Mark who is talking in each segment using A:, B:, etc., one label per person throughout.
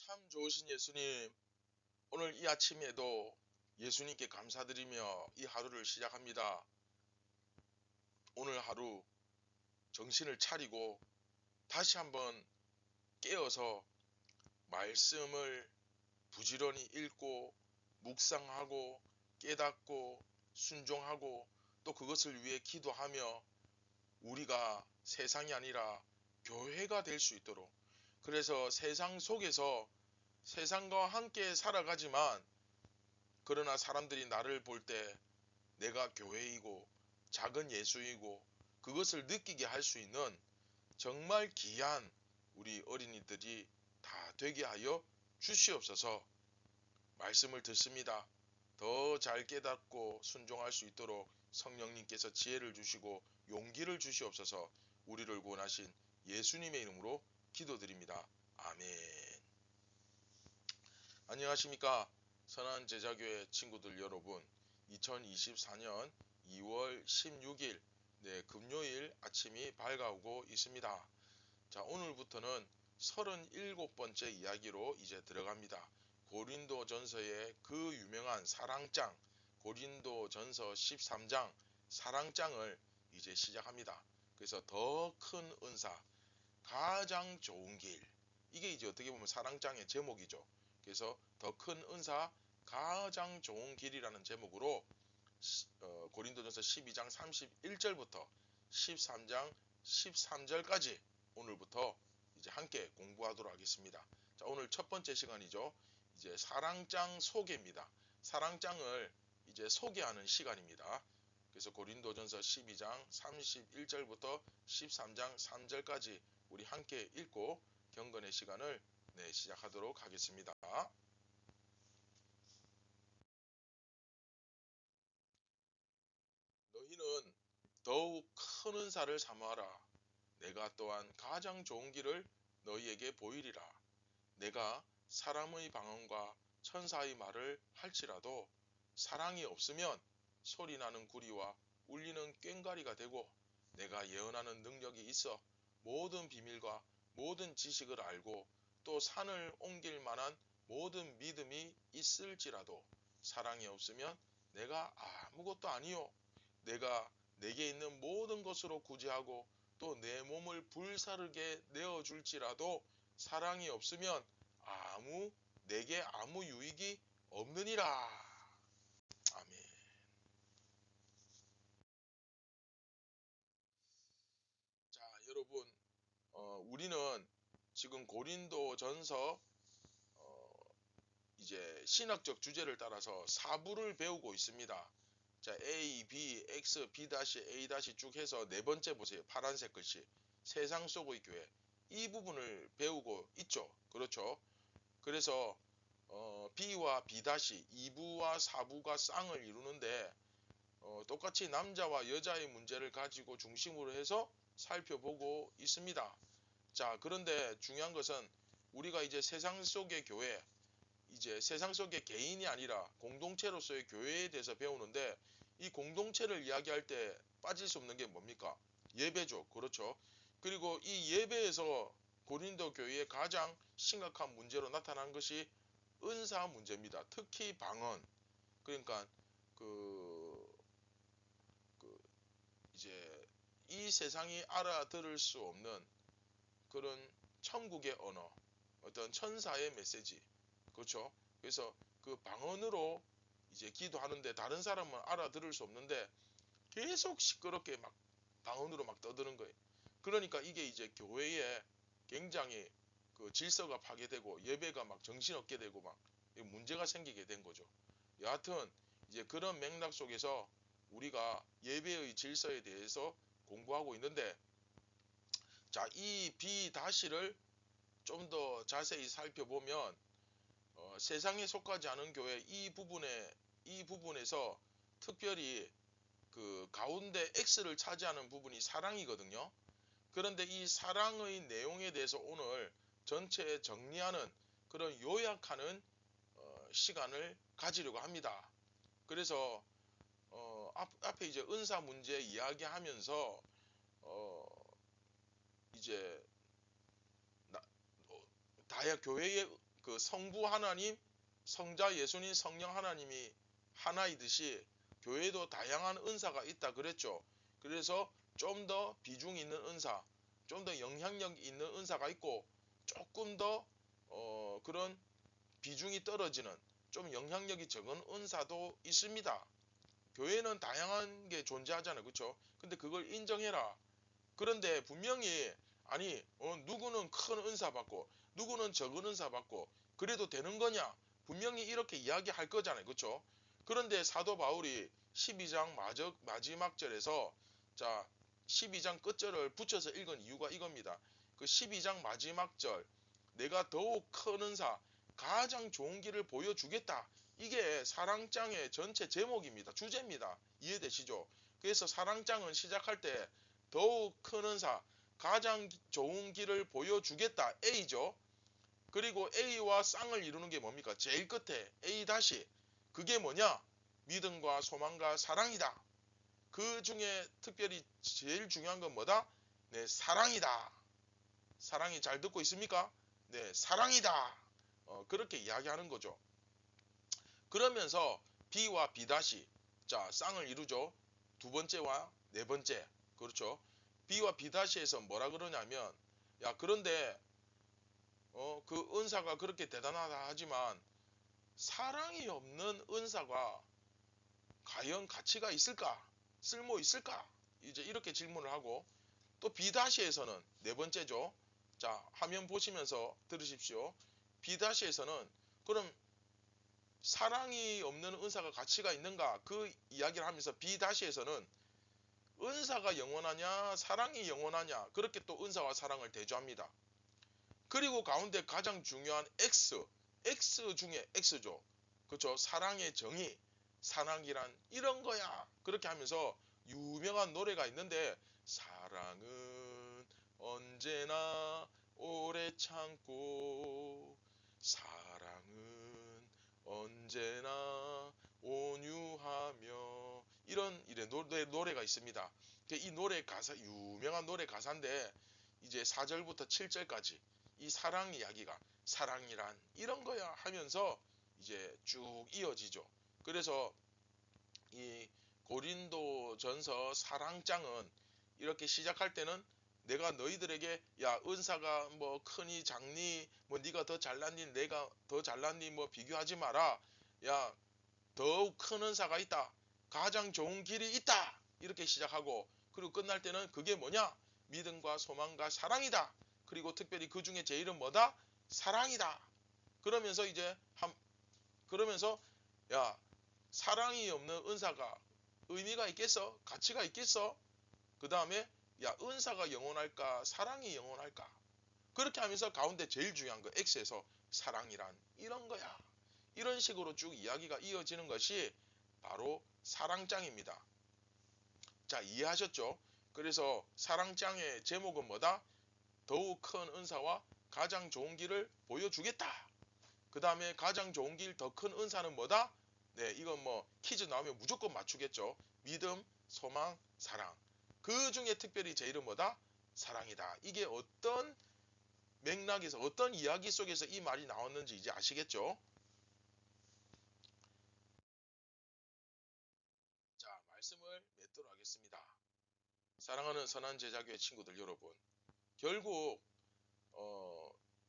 A: 참 좋으신 예수님, 오늘 이 아침에도 예수님께 감사드리며 이 하루를 시작합니다. 오늘 하루 정신을 차리고 다시 한번 깨어서 말씀을 부지런히 읽고 묵상하고 깨닫고 순종하고 또 그것을 위해 기도하며 우리가 세상이 아니라 교회가 될 수 있도록, 그래서 세상 속에서 세상과 함께 살아가지만 그러나 사람들이 나를 볼 때 내가 교회이고 작은 예수이고 그것을 느끼게 할 수 있는 정말 귀한 우리 어린이들이 다 되게 하여 주시옵소서. 말씀을 듣습니다. 더 잘 깨닫고 순종할 수 있도록 성령님께서 지혜를 주시고 용기를 주시옵소서. 우리를 구원하신 예수님의 이름으로 기도드립니다. 아멘. 안녕하십니까 선한 제자교회 친구들 여러분, 2024년 2월 16일 금요일 아침이 밝아오고 있습니다. 자, 오늘부터는 37번째 이야기로 이제 들어갑니다. 고린도전서의 그 유명한 사랑장, 고린도전서 13장 사랑장을 이제 시작합니다. 그래서 더 큰 은사, 가장 좋은 길, 이게 이제 어떻게 보면 사랑장의 제목이죠. 그래서 더 큰 은사, 가장 좋은 길이라는 제목으로 고린도전서 12장 31절부터 13장 13절까지 오늘부터 이제 함께 공부하도록 하겠습니다. 자, 오늘 첫 번째 시간이죠. 이제 사랑장 소개입니다. 사랑장을 이제 소개하는 시간입니다. 그래서 고린도전서 12장 31절부터 13장 3절까지 우리 함께 읽고 경건의 시간을 시작하도록 하겠습니다. 너희는 더욱 큰 은사를 삼아라. 내가 또한 가장 좋은 길을 너희에게 보이리라. 내가 사람의 방언과 천사의 말을 할지라도 사랑이 없으면 소리나는 구리와 울리는 꽹과리가 되고, 내가 예언하는 능력이 있어 모든 비밀과 모든 지식을 알고 또 산을 옮길 만한 모든 믿음이 있을지라도 사랑이 없으면 내가 아무것도 아니요. 내가 내게 있는 모든 것으로 구제하고 또 내 몸을 불사르게 내어줄지라도 사랑이 없으면 내게 아무 유익이 없느니라. 아멘. 자, 여러분, 우리는 지금 고린도전서 이제 신학적 주제를 따라서 사부를 배우고 있습니다. 자, A, B, X, B-A' 쭉 해서 네 번째 보세요. 파란색 글씨. 세상 속의 교회. 이 부분을 배우고 있죠. 그렇죠. 그래서 B와 B' 2부와 4부가 쌍을 이루는데 똑같이 남자와 여자의 문제를 가지고 중심으로 해서 살펴보고 있습니다. 자, 그런데 중요한 것은 우리가 이제 세상 속의 교회, 이제 세상 속의 개인이 아니라 공동체로서의 교회에 대해서 배우는데, 이 공동체를 이야기할 때 빠질 수 없는 게 뭡니까? 예배죠. 그렇죠. 그리고 이 예배에서 고린도 교회의 가장 심각한 문제로 나타난 것이 은사 문제입니다. 특히 방언. 그러니까 그, 그 이제 이 세상이 알아들을 수 없는 그런 천국의 언어, 어떤 천사의 메시지. 그렇죠. 그래서 그 방언으로 이제 기도하는데 다른 사람은 알아들을 수 없는데 계속 시끄럽게 막 방언으로 막 떠드는 거예요. 그러니까 이게 이제 교회에 굉장히 그 질서가 파괴되고 예배가 막 정신없게 되고 막 문제가 생기게 된 거죠. 여하튼 이제 그런 맥락 속에서 우리가 예배의 질서에 대해서 공부하고 있는데, 자, 이 B-를 좀 더 자세히 살펴보면 세상에 속하지 않은 교회 이 부분에서 특별히 그 가운데 X를 차지하는 부분이 사랑이거든요. 그런데 이 사랑의 내용에 대해서 오늘 전체 정리하는 그런 요약하는 시간을 가지려고 합니다. 그래서 앞에 이제 은사 문제 이야기하면서 이제 다야 교회의 그 성부 하나님, 성자 예수님, 성령 하나님이 하나이듯이 교회도 다양한 은사가 있다 그랬죠. 그래서 좀 더 비중 있는 은사, 좀 더 영향력 있는 은사가 있고 조금 더 그런 비중이 떨어지는 좀 영향력이 적은 은사도 있습니다. 교회는 다양한 게 존재하잖아요. 그렇죠? 근데 그걸 인정해라. 그런데 분명히 아니 누구는 큰 은사 받고 누구는 적은 은사 받고 그래도 되는 거냐? 분명히 이렇게 이야기할 거잖아요. 그렇죠? 그런데 사도 바울이 12장 마지막 절에서 자 12장 끝절을 붙여서 읽은 이유가 이겁니다. 그 12장 마지막 절 내가 더욱 큰 은사 가장 좋은 길을 보여주겠다. 이게 사랑장의 전체 제목입니다. 주제입니다. 이해되시죠? 그래서 사랑장은 시작할 때 더욱 큰 은사 가장 좋은 길을 보여주겠다. A죠. 그리고 A와 쌍을 이루는 게 뭡니까? 제일 끝에 A 다시 그게 뭐냐? 믿음과 소망과 사랑이다. 그 중에 특별히 제일 중요한 건 뭐다? 네, 사랑이다. 사랑이 잘 듣고 있습니까? 네, 사랑이다. 그렇게 이야기하는 거죠. 그러면서 B와 B 다시 자 쌍을 이루죠. 두 번째와 네 번째 그렇죠. B와 B 다시에서 뭐라 그러냐면 야 그런데 그 은사가 그렇게 대단하다 하지만 사랑이 없는 은사가 과연 가치가 있을까? 쓸모 있을까? 이제 이렇게 질문을 하고 또 B 다시에서는 네 번째죠. 자 화면 보시면서 들으십시오. B 다시에서는 그럼 사랑이 없는 은사가 가치가 있는가? 그 이야기를 하면서 B 다시에서는 은사가 영원하냐 사랑이 영원하냐 그렇게 또 은사와 사랑을 대조합니다. 그리고 가운데 가장 중요한 X 중에 X죠. 그렇죠. 사랑의 정의 사랑이란 이런 거야 그렇게 하면서 유명한 노래가 있는데 사랑은 언제나 오래 참고 사랑은 언제나 온유하며 이런 노래가 있습니다. 이 노래 가사 유명한 노래 가사인데 이제 4절부터 7절까지 이 사랑 이야기가 사랑이란 이런 거야 하면서 이제 쭉 이어지죠. 그래서 이 고린도전서 사랑장은 이렇게 시작할 때는 내가 너희들에게 야 은사가 뭐 크니 작니 뭐 네가 더 잘났니 내가 더 잘났니 뭐 비교하지 마라. 야 더욱 큰 은사가 있다. 가장 좋은 길이 있다. 이렇게 시작하고 그리고 끝날 때는 그게 뭐냐? 믿음과 소망과 사랑이다. 그리고 특별히 그 중에 제일은 뭐다? 사랑이다. 그러면서 그러면서 야 사랑이 없는 은사가 의미가 있겠어? 가치가 있겠어? 그 다음에 야 은사가 영원할까? 사랑이 영원할까? 그렇게 하면서 가운데 제일 중요한 거 X에서 사랑이란 이런 거야. 이런 식으로 쭉 이야기가 이어지는 것이 바로 사랑장입니다. 자 이해하셨죠? 그래서 사랑장의 제목은 뭐다? 더욱 큰 은사와 가장 좋은 길을 보여주겠다. 그 다음에 가장 좋은 길 더 큰 은사는 뭐다? 네 이건 뭐 퀴즈 나오면 무조건 맞추겠죠. 믿음, 소망, 사랑. 그 중에 특별히 제일은 뭐다? 사랑이다. 이게 어떤 맥락에서 어떤 이야기 속에서 이 말이 나왔는지 이제 아시겠죠? 자 말씀을 맺도록 하겠습니다. 사랑하는 선한 제자교회 친구들 여러분 결국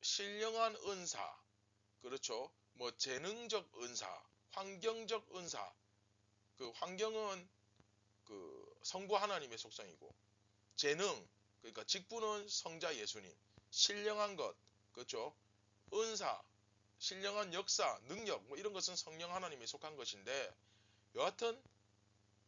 A: 신령한 은사 그렇죠 뭐 재능적 은사 환경적 은사 그 환경은 그 성부 하나님의 속성이고 재능 그러니까 직분은 성자 예수님 신령한 것 그렇죠 은사 신령한 역사 능력 뭐 이런 것은 성령 하나님에 속한 것인데 여하튼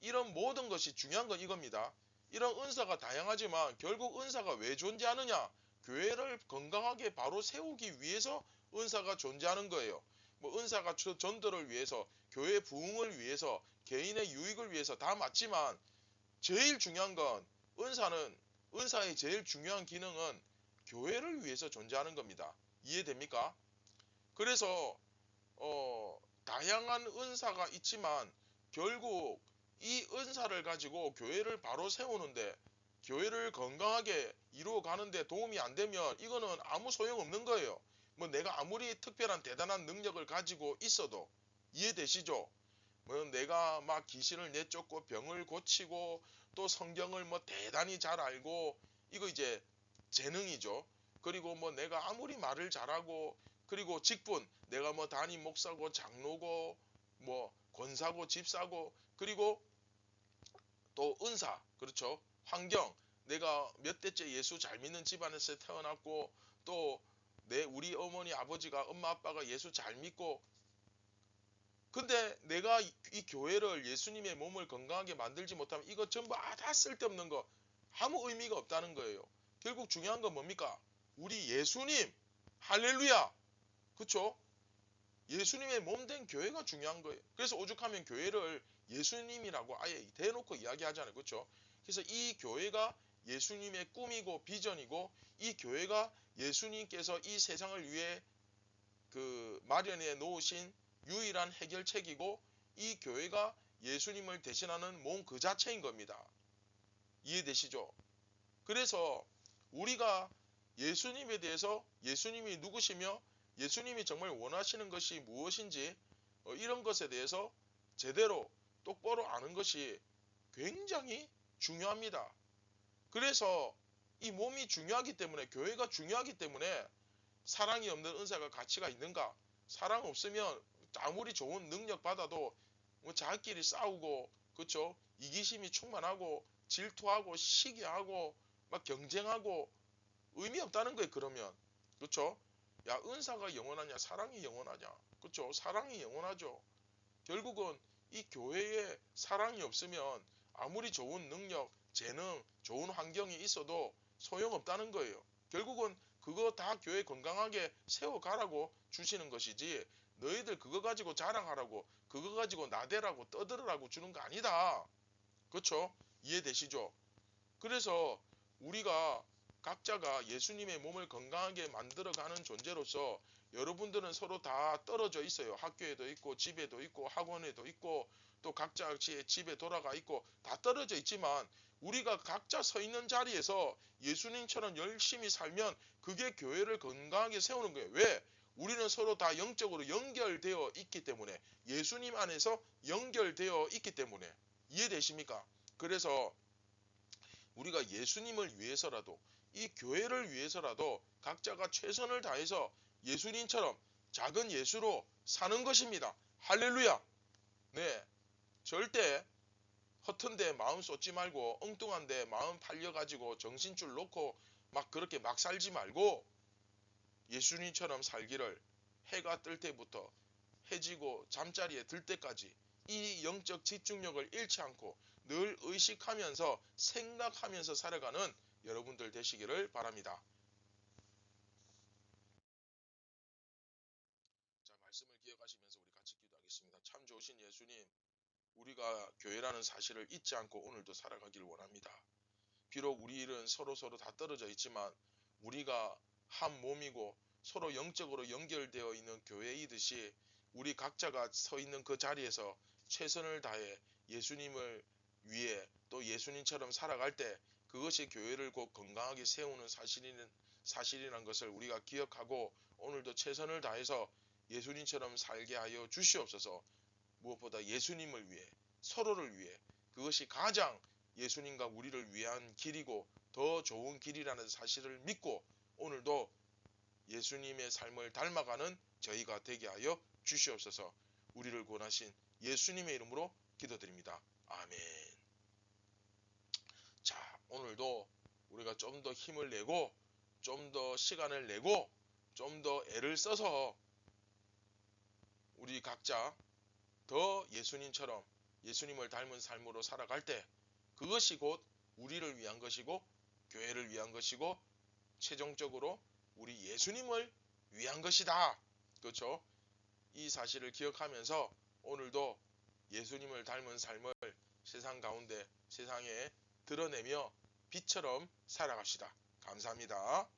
A: 이런 모든 것이 중요한 건 이겁니다. 이런 은사가 다양하지만 결국 은사가 왜 존재하느냐? 교회를 건강하게 바로 세우기 위해서 은사가 존재하는 거예요. 뭐 은사가 전도를 위해서, 교회 부흥을 위해서, 개인의 유익을 위해서 다 맞지만 제일 중요한 건 은사의 제일 중요한 기능은 교회를 위해서 존재하는 겁니다. 이해됩니까? 그래서 다양한 은사가 있지만 결국 이 은사를 가지고 교회를 바로 세우는데 교회를 건강하게 이루어 가는데 도움이 안 되면 이거는 아무 소용 없는 거예요. 뭐 내가 아무리 특별한 대단한 능력을 가지고 있어도, 이해되시죠? 뭐 내가 막 귀신을 내쫓고 병을 고치고 또 성경을 뭐 대단히 잘 알고, 이거 이제 재능이죠. 그리고 뭐 내가 아무리 말을 잘하고, 그리고 직분 내가 뭐 담임 목사고 장로고 뭐 권사고 집사고, 그리고 또 은사, 그렇죠, 환경, 내가 몇 대째 예수 잘 믿는 집안에서 태어났고, 또 우리 어머니 아버지가 엄마 아빠가 예수 잘 믿고, 근데 내가 이 교회를, 예수님의 몸을 건강하게 만들지 못하면 이거 전부 다 쓸데없는 거, 아무 의미가 없다는 거예요. 결국 중요한 건 뭡니까? 우리 예수님, 할렐루야, 그쵸? 예수님의 몸 된 교회가 중요한 거예요. 그래서 오죽하면 교회를 예수님이라고 아예 대놓고 이야기하잖아요, 그쵸? 그래서 이 교회가 예수님의 꿈이고 비전이고, 이 교회가 예수님께서 이 세상을 위해 마련해 놓으신 유일한 해결책이고, 이 교회가 예수님을 대신하는 몸 그 자체인 겁니다. 이해되시죠? 그래서 우리가 예수님에 대해서, 예수님이 누구시며 예수님이 정말 원하시는 것이 무엇인지, 이런 것에 대해서 제대로 똑바로 아는 것이 굉장히 중요합니다. 그래서 이 몸이 중요하기 때문에, 교회가 중요하기 때문에, 사랑이 없는 은사가 가치가 있는가? 사랑 없으면 아무리 좋은 능력 받아도 뭐 자기끼리 싸우고, 그쵸? 이기심이 충만하고 질투하고 시기하고 막 경쟁하고 의미 없다는 거예요. 그러면, 그쵸? 야, 은사가 영원하냐 사랑이 영원하냐? 그쵸? 사랑이 영원하죠. 결국은 이 교회에 사랑이 없으면 아무리 좋은 능력, 재능, 좋은 환경이 있어도 소용없다는 거예요. 결국은 그거 다 교회 건강하게 세워가라고 주시는 것이지, 너희들 그거 가지고 자랑하라고, 그거 가지고 나대라고 떠들으라고 주는 거 아니다. 그렇죠? 이해되시죠? 그래서 우리가 각자가 예수님의 몸을 건강하게 만들어가는 존재로서, 여러분들은 서로 다 떨어져 있어요. 학교에도 있고 집에도 있고 학원에도 있고 또 각자 집에 돌아가 있고 다 떨어져 있지만, 우리가 각자 서 있는 자리에서 예수님처럼 열심히 살면 그게 교회를 건강하게 세우는 거예요. 왜? 우리는 서로 다 영적으로 연결되어 있기 때문에, 예수님 안에서 연결되어 있기 때문에. 이해되십니까? 그래서 우리가 예수님을 위해서라도, 이 교회를 위해서라도 각자가 최선을 다해서 예수님처럼 작은 예수로 사는 것입니다. 할렐루야. 네, 절대 허튼데 마음 쏟지 말고, 엉뚱한데 마음 팔려가지고 정신줄 놓고 막 그렇게 막 살지 말고, 예수님처럼 살기를, 해가 뜰 때부터 해지고 잠자리에 들 때까지 이 영적 집중력을 잃지 않고 늘 의식하면서 생각하면서 살아가는 여러분들 되시기를 바랍니다. 자, 말씀을 기억하시면서 우리 같이 기도하겠습니다. 참 좋으신 예수님, 우리가 교회라는 사실을 잊지 않고 오늘도 살아가길 원합니다. 비록 우리 일은 서로 다 떨어져 있지만, 우리가 한 몸이고 서로 영적으로 연결되어 있는 교회이듯이, 우리 각자가 서 있는 그 자리에서 최선을 다해 예수님을 위해 또 예수님처럼 살아갈 때, 그것이 교회를 곧 건강하게 세우는 사실이라는 것을 우리가 기억하고, 오늘도 최선을 다해서 예수님처럼 살게 하여 주시옵소서. 무엇보다 예수님을 위해, 서로를 위해, 그것이 가장 예수님과 우리를 위한 길이고 더 좋은 길이라는 사실을 믿고, 오늘도 예수님의 삶을 닮아가는 저희가 되게 하여 주시옵소서. 우리를 구원하신 예수님의 이름으로 기도드립니다. 아멘. 자, 오늘도 우리가 좀 더 힘을 내고, 좀 더 시간을 내고, 좀 더 애를 써서 우리 각자 더 예수님처럼, 예수님을 닮은 삶으로 살아갈 때, 그것이 곧 우리를 위한 것이고 교회를 위한 것이고 최종적으로 우리 예수님을 위한 것이다. 그렇죠? 이 사실을 기억하면서 오늘도 예수님을 닮은 삶을 세상 가운데, 세상에 드러내며 빛처럼 살아갑시다. 감사합니다.